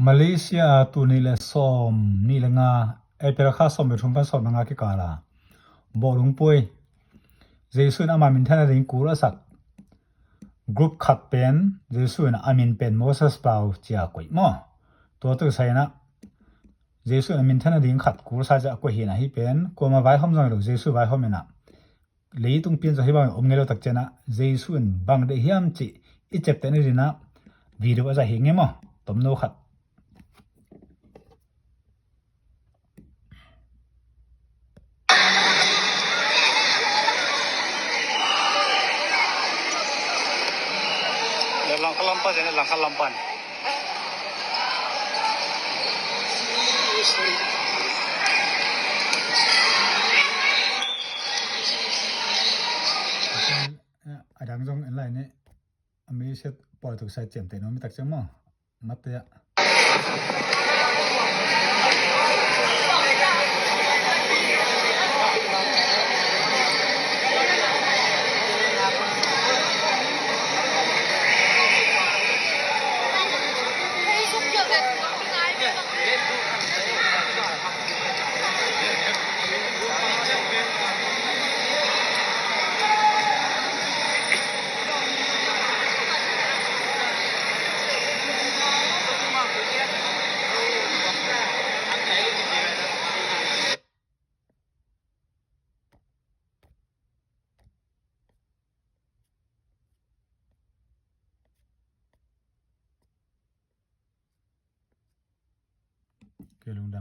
มาเลเซียตัวนี้แหละซ้อมนี่แหละงาไอเปราคาซ้อมไปทุ่มพันซ้อมงาเกกาลาบอลงป่วยเจสุนอามามินท่านเริงกูรัสักกรุ๊ปขัดเป็นเจสุนอามินเป็นโมเสสเปาเจียกุยมั่วตัวตัวใส่นะเจสุนอามินท่านเริงขัดกูรัสจะกุยเห็นอะไรเป็นกูมาไว้ห้องจังหรือเจสุไว้ห้องมันนะเลยต้องเปลี่ยนจะให้บ้างอมเงลตักเจนะเจสุนบางเดียมจีอีเจ็บแต่นี่นะวิดีโอจะเห็นไงมั่วต้มโนขัดlangkah lampan ini langkah lampan. Ada yang en lain ni, ambil set pol tu saya cem teno mi tak cem mo, mat ya. Kelung dam.